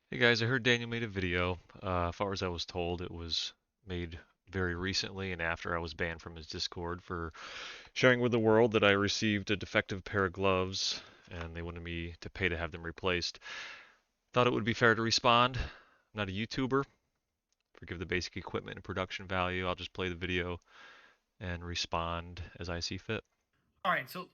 Hey guys, I heard Daniel made a video. As far as I was told, it was made very recently and after I was banned from his Discord for sharing with the world that I received a defective pair of gloves and they wanted me to pay to have them replaced. Thought it would be fair to respond. I'm not a YouTuber. Forgive the basic equipment and production value. I'll just play the video and respond as I see fit. All right, so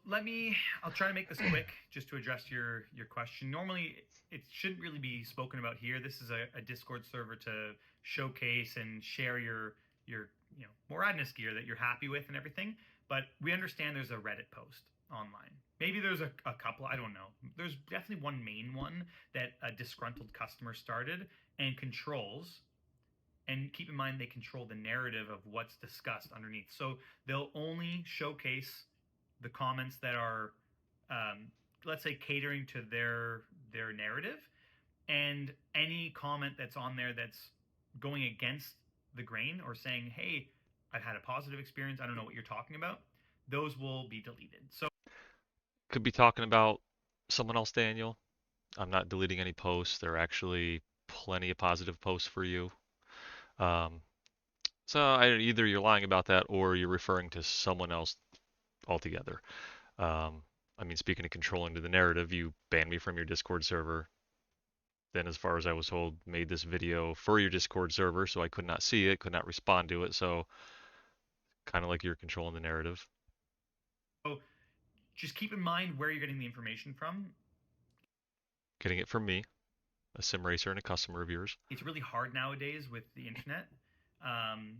I'll try to make this quick just to address your question. Normally, it shouldn't really be spoken about here. This is a Discord server to showcase and share your Moradness gear that you're happy with and everything. But we understand there's a Reddit post online. Maybe there's a couple, I don't know. There's definitely one main one that a disgruntled customer started and controls. And keep in mind, they control the narrative of what's discussed underneath. So they'll only showcase the comments that are, um, let's say, catering to their narrative, and any comment that's on there that's going against the grain or saying, "Hey, I've had a positive experience. I don't know what you're talking about." Those will be deleted. So Could be talking about someone else, Daniel. I'm not deleting any posts. There are actually plenty of positive posts for you. Um, either you're lying about that or you're referring to someone else altogether. I mean, speaking of controlling to the narrative, you banned me from your Discord server. Then, as far as I was told, made this video for your Discord server, so I could not see it, could not respond to it. So, kind of like you're controlling the narrative. just keep in mind where you're getting the information from. Getting it from me, a sim racer and a customer of yours. It's really hard nowadays with the internet,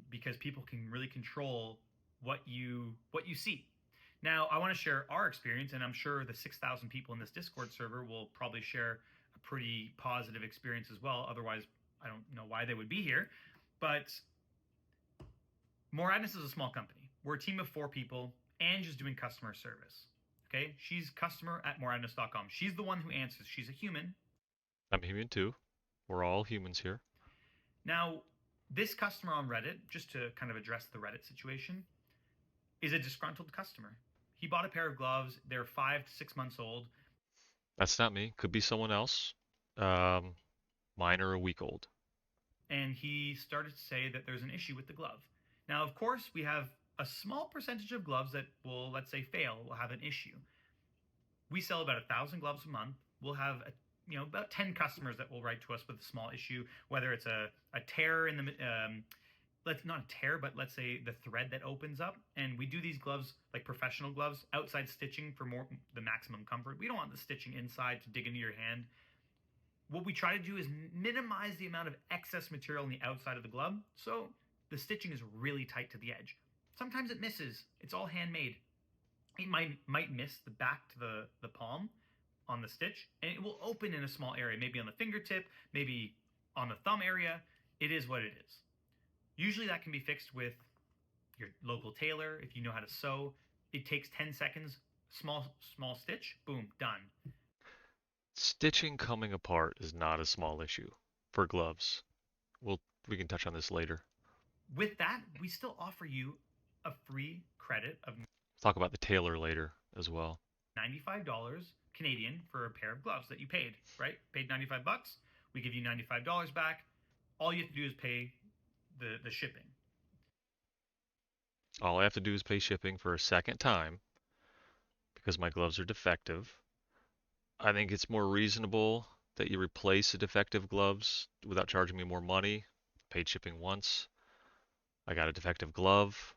because people can really control what you see. Now, I want to share our experience, and I'm sure the 6,000 people in this Discord server will probably share a pretty positive experience as well. Otherwise, I don't know why they would be here. But Moradness is a small company. We're a team of 4 people. Ange is doing customer service. Okay, she's customer at moradness.com. She's the one who answers. She's a human. I'm human too. We're all humans here. Now, this customer on Reddit, just to kind of address the Reddit situation, is a disgruntled customer. He bought a pair of gloves. They're 5 to 6 months old, That's not me. Could be someone else. Um, Mine are a week old. and he started to say that there's an issue with the glove. Now, of course, we have a small percentage of gloves that will, let's say, fail, will have an issue. We sell about 1,000 gloves a month. We'll have about 10 customers that will write to us with a small issue, whether it's a tear in the let's not a tear, but let's say the thread that opens up. And we do these gloves like professional gloves, outside stitching for more the maximum comfort. We don't want the stitching inside to dig into your hand. What we try to do is minimize the amount of excess material on the outside of the glove, so the stitching is really tight to the edge. Sometimes it misses. It's all handmade. It might miss the back to the palm on the stitch, and it will open in a small area, maybe on the fingertip, maybe on the thumb area. It is what it is. Usually that can be fixed with your local tailor if you know how to sew. It takes 10 seconds, small stitch, boom, done. Stitching coming apart is not a small issue for gloves. We can touch on this later. With that, we still offer you a free credit of Talk about the tailor later as well. $95 Canadian for a pair of gloves that you paid, right? Paid 95 bucks. We give you $95 back. All you have to do is pay the shipping. All I have to do is pay shipping for a second time because my gloves are defective. I think it's more reasonable that you replace the defective gloves without charging me more money. Paid shipping once. I got a defective glove.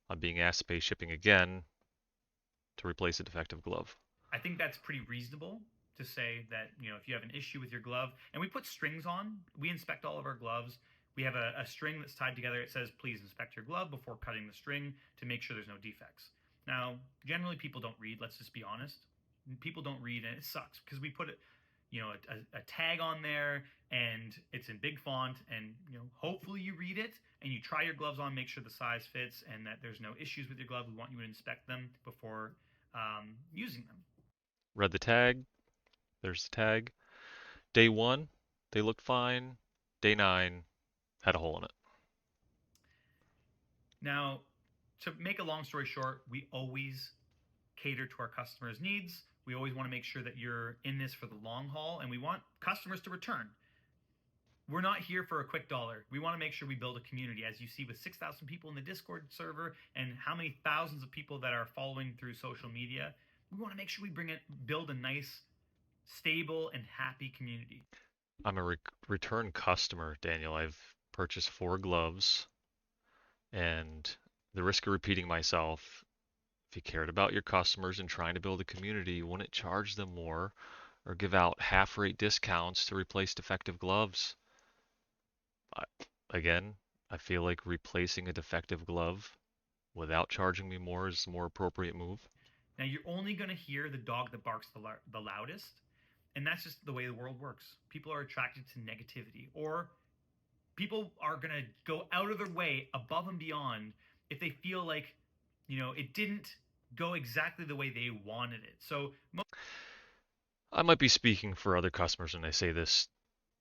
I'm being asked to pay shipping again to replace a defective glove. I think that's pretty reasonable to say that, if you have an issue with your glove, and we put strings on, we inspect all of our gloves. We have a string that's tied together. It says, please inspect your glove before cutting the string to make sure there's no defects. Now, generally, people don't read. Let's just be honest. People don't read, and it sucks because we put a tag on there, and it's in big font, and hopefully you read it and you try your gloves on, make sure the size fits, and that there's no issues with your glove. We want you to inspect them before using them. Read the tag. There's the tag. Day one, they looked fine. Day nine, had a hole in it. Now, to make a long story short, we always cater to our customers' needs. We always want to make sure that you're in this for the long haul, and we want customers to return. we're not here for a quick dollar. We want to make sure we build a community, as you see with 6,000 people in the Discord server and how many thousands of people that are following through social media. We want to make sure we build a nice, stable, and happy community. I'm a return customer, Daniel. I've purchased 4 gloves, and the risk of repeating myself, if you cared about your customers and trying to build a community, you wouldn't charge them more or give out half rate discounts to replace defective gloves. I, again, I feel like replacing a defective glove without charging me more is a more appropriate move. Now, you're only going to hear the dog that barks the loudest, and that's just the way the world works. People are attracted to negativity, or people are going to go out of their way above and beyond if they feel like, it didn't go exactly the way they wanted it. So I might be speaking for other customers when I say this.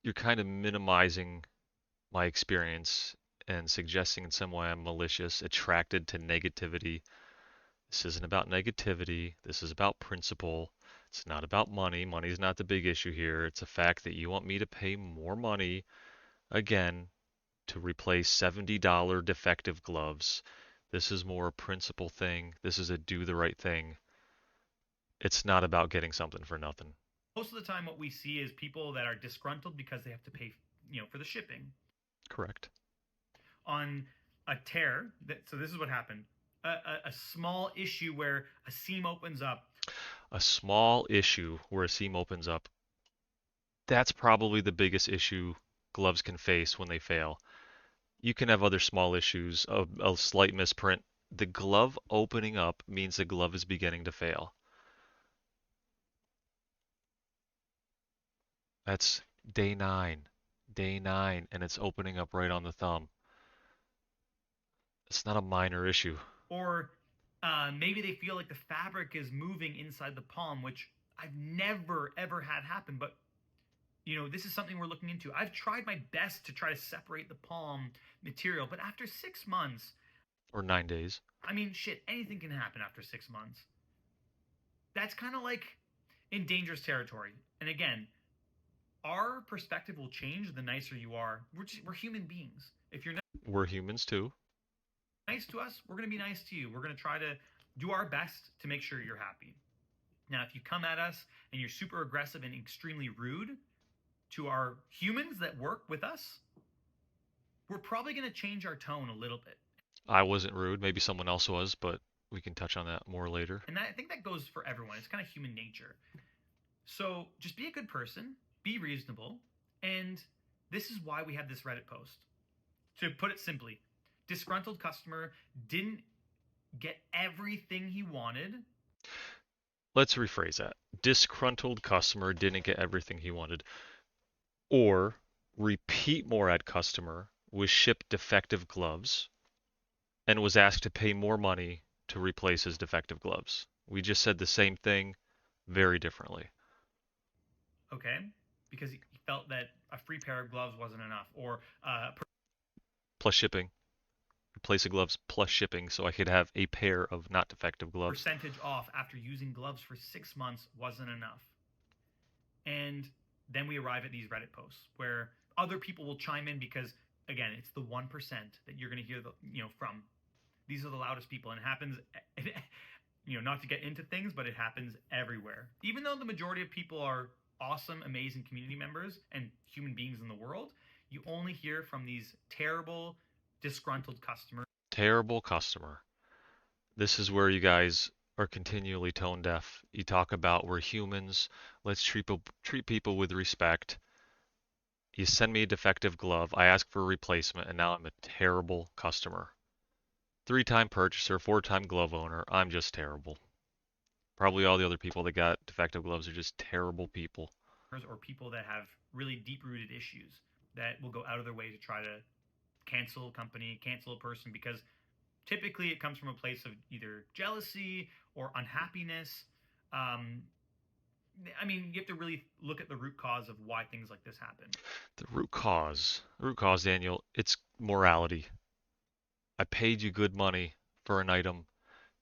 You're kind of minimizing my experience and suggesting in some way I'm malicious, attracted to negativity. This isn't about negativity. This is about principle. It's not about money. Money's not the big issue here. It's a fact that you want me to pay more money, again, to replace $70 defective gloves. This is more a principle thing. This is a do the right thing. It's not about getting something for nothing. most of the time, what we see is people that are disgruntled because they have to pay, for the shipping Correct. on a tear. So this is what happened. A small issue where a seam opens up. A small issue where a seam opens up, that's probably the biggest issue gloves can face when they fail. You can have other small issues, a slight misprint. The glove opening up means the glove is beginning to fail. That's day 9. Day 9, and it's opening up right on the thumb. It's not a minor issue. Or maybe they feel like the fabric is moving inside the palm, which I've never ever had happen. But this is something we're looking into. I've tried my best to try to separate the palm material, but after 6 months, Or 9 days. I mean, shit, anything can happen after 6 months. That's kind of like in dangerous territory. And again, our perspective will change the nicer you are. We're human beings. If you're We're humans too. nice to us, we're going to be nice to you. We're going to try to do our best to make sure you're happy. Now, if you come at us and you're super aggressive and extremely rude to our humans that work with us, we're probably going to change our tone a little bit. I wasn't rude. Maybe someone else was, but we can touch on that more later. And I think that goes for everyone. It's kind of human nature. So just be a good person, be reasonable, and this is why we have this Reddit post. To put it simply, disgruntled customer didn't get everything he wanted. Let's rephrase that. Disgruntled customer didn't get everything he wanted. Or repeat Morad customer was shipped defective gloves and was asked to pay more money to replace his defective gloves. We just said the same thing very differently. Okay, because he felt that a free pair of gloves wasn't enough, or Plus shipping. Replace the gloves plus shipping so I could have a pair of not defective gloves. percentage off after using gloves for 6 months wasn't enough. And then we arrive at these Reddit posts where other people will chime in because, again, it's the 1% that you're going to hear from. These are the loudest people, and it happens. Not to get into things, but it happens everywhere. Even though the majority of people are awesome, amazing community members and human beings in the world, you only hear from these terrible, disgruntled customers. Terrible customer. This is where you guys are continually tone deaf. You talk about we're humans. Let's treat people with respect. You send me a defective glove. I ask for a replacement, and now I'm a terrible customer. 3-time purchaser, 4-time glove owner. I'm just terrible. Probably all the other people that got defective gloves are just terrible people. Or people that have really deep rooted issues that will go out of their way to try to cancel a company, cancel a person, because typically it comes from a place of either jealousy or unhappiness. Um, I mean, you have to really look at the root cause of why things like this happen. The root cause, Daniel, it's morality. I paid you good money for an item.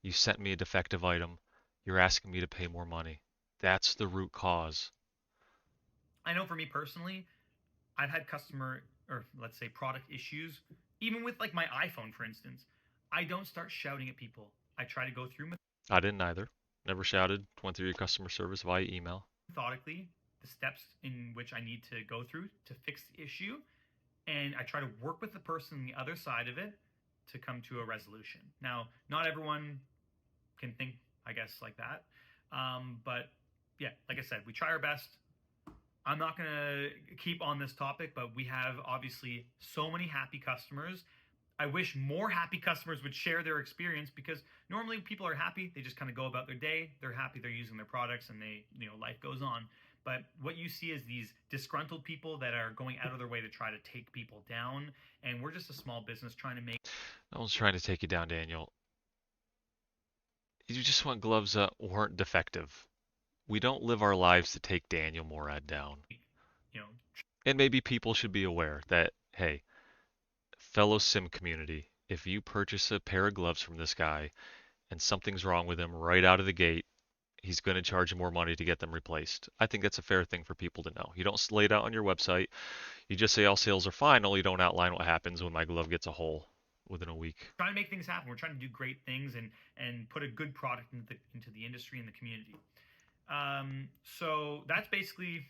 You sent me a defective item. You're asking me to pay more money. That's the root cause. I know for me personally, I've had customer, or let's say product issues, even with like my iPhone, for instance. I don't start shouting at people. I try to go through I didn't either. Never shouted. Went through your customer service via email. methodically the steps in which I need to go through to fix the issue, and I try to work with the person on the other side of it to come to a resolution. Now, not everyone can think, I guess, like that, but yeah, like I said, we try our best. I'm not going to keep on this topic, but we have obviously so many happy customers. I wish more happy customers would share their experience, because normally people are happy, they just kind of go about their day, they're happy, they're using their products, and life goes on. But what you see is these disgruntled people that are going out of their way to try to take people down, and we're just a small business trying to make, No one's trying to take you down, Daniel. You just want gloves that weren't defective. We don't live our lives to take Daniel Morad down. you know, And maybe people should be aware that, hey, fellow sim community, if you purchase a pair of gloves from this guy and something's wrong with them right out of the gate, he's going to charge you more money to get them replaced. I think that's a fair thing for people to know. You don't lay it out on your website. You just say all sales are fine, only you don't outline what happens when my glove gets a hole within a week. trying to make things happen. We're trying to do great things and put a good product into the industry and the community. So that's basically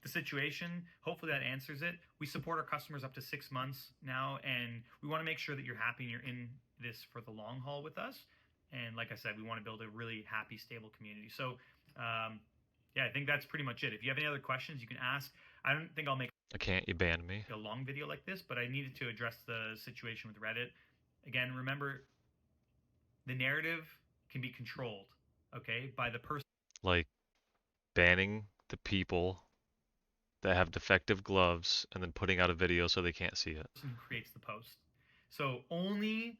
the situation. Hopefully that answers it. We support our customers up to 6 months now, and we want to make sure that you're happy and you're in this for the long haul with us. And like I said, we want to build a really happy, stable community. So, yeah, I think that's pretty much it. If you have any other questions, you can ask. I don't think I'll make I can't, you banned me. a long video like this, but I needed to address the situation with Reddit. Again, remember, the narrative can be controlled, okay, by the person Like banning the people that have defective gloves and then putting out a video so they can't see it. who creates the post. So only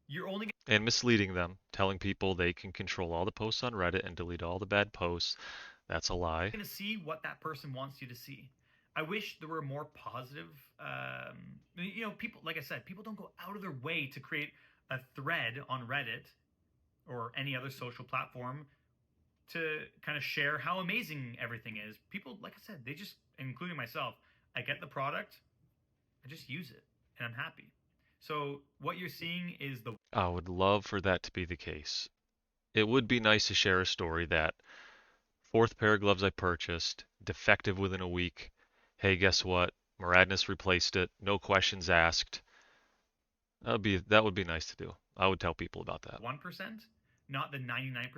you're only And misleading them, telling people they can control all the posts on Reddit and delete all the bad posts. That's a lie. going to see what that person wants you to see. I wish there were more positive. People, like I said, people don't go out of their way to create a thread on Reddit or any other social platform to kind of share how amazing everything is. People, like I said, they just, including myself, I get the product, I just use it, and I'm happy. So what you're seeing is the I would love for that to be the case. It would be nice to share a story that fourth pair of gloves I purchased, defective within a week. Hey, guess what? Moradness replaced it. No questions asked. That would be nice to do. I would tell people about that. 1%, not the 99%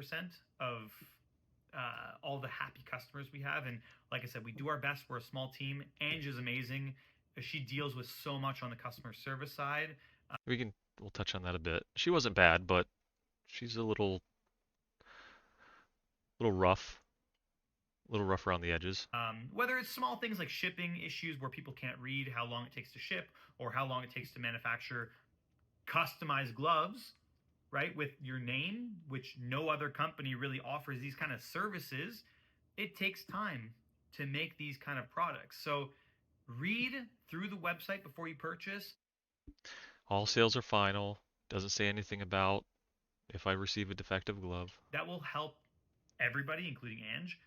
of all the happy customers we have. And like I said, we do our best. We're a small team. Ange is amazing. She deals with so much on the customer service side. We'll touch on that a bit. She wasn't bad, but she's a little rough around the edges. Whether it's small things like shipping issues where people can't read how long it takes to ship, or how long it takes to manufacture customized gloves, right, with your name, which no other company really offers these kind of services. It takes time to make these kind of products. So read through the website before you purchase. All sales are final. Doesn't say anything about if I receive a defective glove. That will help everybody, including Ange,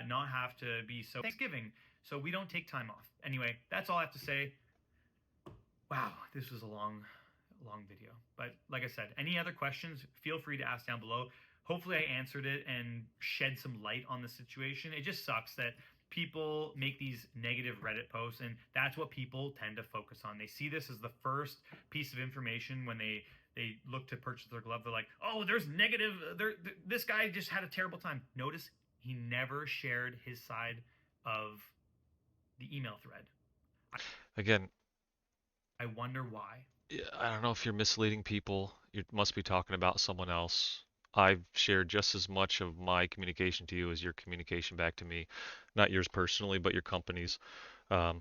not have to be so Thanksgiving. So we don't take time off. Anyway, that's all I have to say. Wow, this was a long video. But like I said, any other questions, feel free to ask down below. Hopefully I answered it and shed some light on the situation. It just sucks that people make these negative Reddit posts, and that's what people tend to focus on. They see this as the first piece of information when they look to purchase their glove. They're like, oh, there's negative. This guy just had a terrible time. Notice he never shared his side of the email thread. Again, I wonder why. I don't know if you're misleading people. You must be talking about someone else. I've shared just as much of my communication to you as your communication back to me. Not yours personally, but your company's. I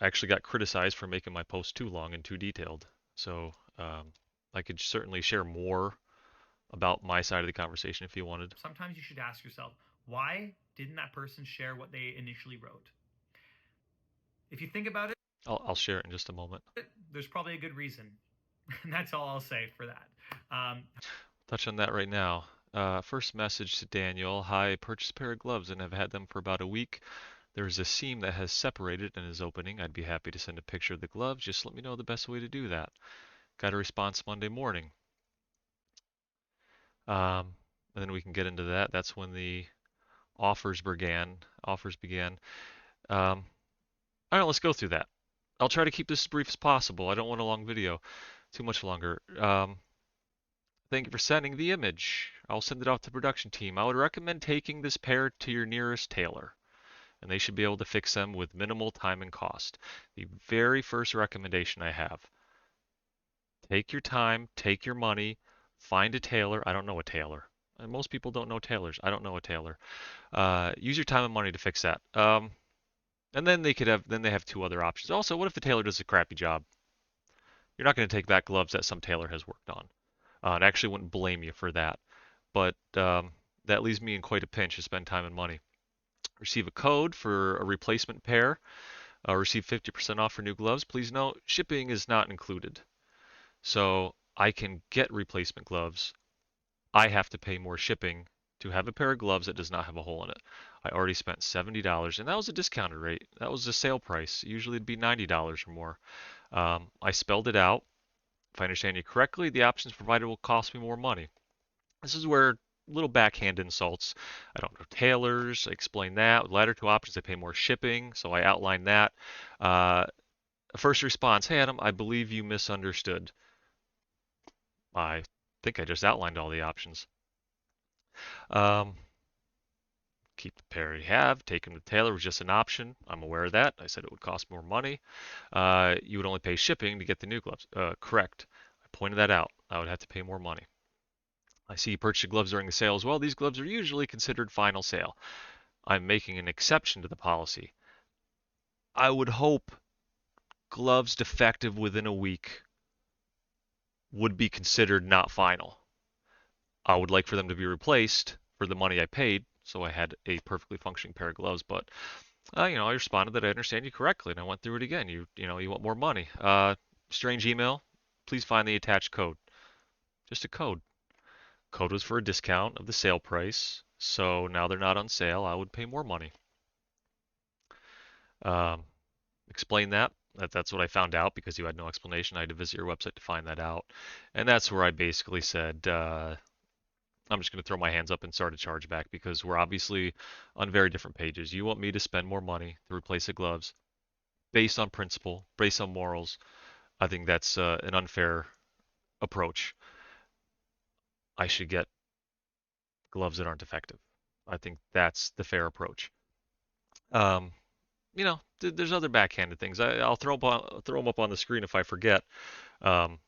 actually got criticized for making my post too long and too detailed. So I could certainly share more about my side of the conversation if you wanted. Sometimes you should ask yourself, why didn't that person share what they initially wrote? If you think about it, I'll share it in just a moment. there's probably a good reason. And that's all I'll say for that. Touch on that right now. First message to Daniel. Hi, I purchased a pair of gloves and have had them for about a week. There's a seam that has separated and is opening. I'd be happy to send a picture of the gloves. Just let me know the best way to do that. Got a response Monday morning. And then we can get into that. That's when the offers began. Offers began. All right, let's go through that. I'll try to keep this as brief as possible. I don't want a long video, too much longer. Thank you for sending the image. I'll send it off to the production team. I would recommend taking this pair to your nearest tailor, and they should be able to fix them with minimal time and cost. The very first recommendation I have. Take your time, take your money, find a tailor. I don't know a tailor. And most people don't know tailors. I don't know a tailor. Use your time and money to fix that. And then they have two other options. Also, what if the tailor does a crappy job? You're not going to take back gloves that some tailor has worked on. And I actually wouldn't blame you for that. But that leaves me in quite a pinch to spend time and money. Receive a code for a replacement pair. Receive 50% off for new gloves. Please note, shipping is not included. So I can get replacement gloves. I have to pay more shipping to have a pair of gloves that does not have a hole in it. I already spent $70, and that was a discounted rate. That was the sale price. Usually it'd be $90 or more. I spelled it out. If I understand you correctly, the options provided will cost me more money. This is where little backhand insults. I don't know tailors. I explain that. With latter two options, I pay more shipping, so I outline that. Uh, First response, hey Adam, I believe you misunderstood. I think I just outlined all the options. Um, Keep the pair you have. Taking the tailor was just an option. I'm aware of that. I said it would cost more money. You would only pay shipping to get the new gloves. Correct. I pointed that out. I would have to pay more money. I see you purchased gloves during the sale as well. These gloves are usually considered final sale. I'm making an exception to the policy. I would hope gloves defective within a week would be considered not final. I would like for them to be replaced for the money I paid, so I had a perfectly functioning pair of gloves. But I responded that I understand you correctly, and I went through it again. You want more money. Strange email. Please find the attached code. Just a code. Code was for a discount of the sale price, so now they're not on sale. I would pay more money. Um, Explain that. That's what I found out because you had no explanation. I had to visit your website to find that out, and that's where I basically said, I'm just going to throw my hands up and start a chargeback because we're obviously on very different pages. You want me to spend more money to replace the gloves based on principle, based on morals. I think that's an unfair approach. I should get gloves that aren't defective. I think that's the fair approach. Um, there's other backhanded things. I'll throw them up on the screen if I forget. Um,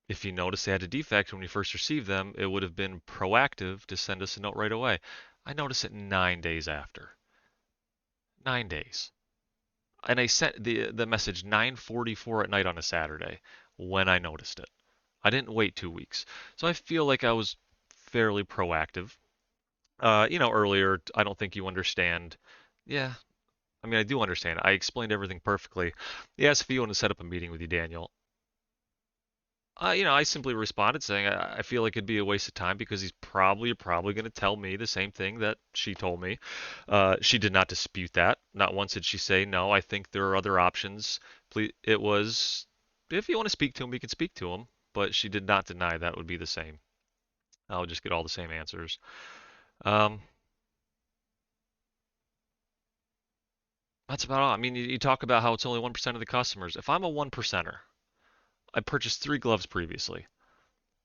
if you notice they had a defect when we first received them, it would have been proactive to send us a note right away. I noticed it 9 days after. 9 days. And I sent the message 9:44 at night on a Saturday when I noticed it. I didn't wait 2 weeks. So I feel like I was fairly proactive. Earlier, I don't think you understand. Yeah, I mean, I do understand. I explained everything perfectly. He asked if you want to set up a meeting with you, Daniel. I simply responded saying I feel like it'd be a waste of time because he's probably going to tell me the same thing that she told me. She did not dispute that. Not once did she say no. I think there are other options. Please, it was if you want to speak to him, we can speak to him. But she did not deny that would be the same. I would just get all the same answers. Um, that's about all. I mean, you talk about how it's only 1% of the customers. If I'm a one percenter, I purchased three gloves previously.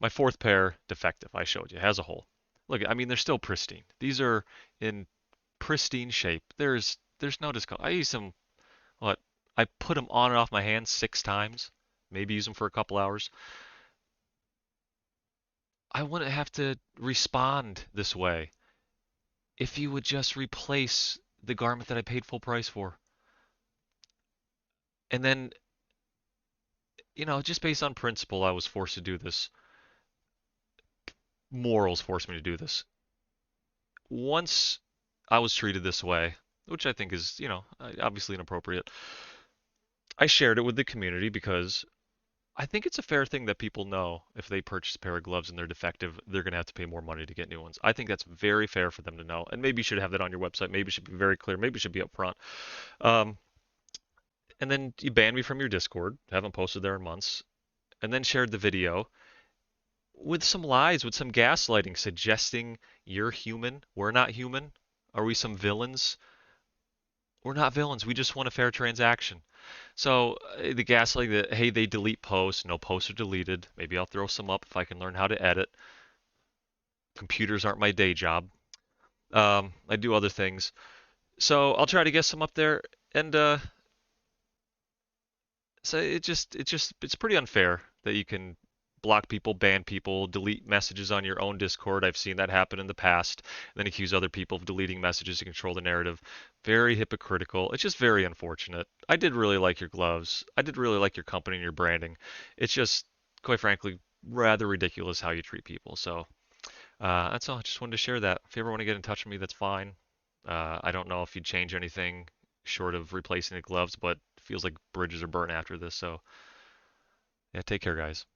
My fourth pair, defective. I showed you, has a hole. Look, I mean, they're still pristine. These are in pristine shape. There's no discount. I use them. What? I put them on and off my hands 6 times. Maybe use them for a couple hours. I wouldn't have to respond this way if you would just replace the garment that I paid full price for. And then, just based on principle, I was forced to do this. Morals forced me to do this. Once I was treated this way, which I think is, obviously inappropriate. I shared it with the community because I think it's a fair thing that people know if they purchase a pair of gloves and they're defective, they're going to have to pay more money to get new ones. I think that's very fair for them to know. And maybe you should have that on your website. Maybe it should be very clear. Maybe it should be upfront. Um, and then you ban me from your Discord. Haven't posted there in months. And then shared the video with some lies, with some gaslighting, suggesting you're human. We're not human. Are we some villains? We're not villains. We just want a fair transaction. So the gaslighting that, hey, they delete posts. No posts are deleted. Maybe I'll throw some up if I can learn how to edit. Computers aren't my day job. I do other things. So I'll try to get some up there. And so it's pretty unfair that you can block people, ban people, delete messages on your own Discord. I've seen that happen in the past. And then accuse other people of deleting messages to control the narrative. Very hypocritical. It's just very unfortunate. I did really like your gloves. I did really like your company and your branding. It's just, quite frankly, rather ridiculous how you treat people. So that's all. I just wanted to share that. If you ever want to get in touch with me, that's fine. I don't know if you'd change anything short of replacing the gloves, but it feels like bridges are burnt after this. So yeah, take care, guys.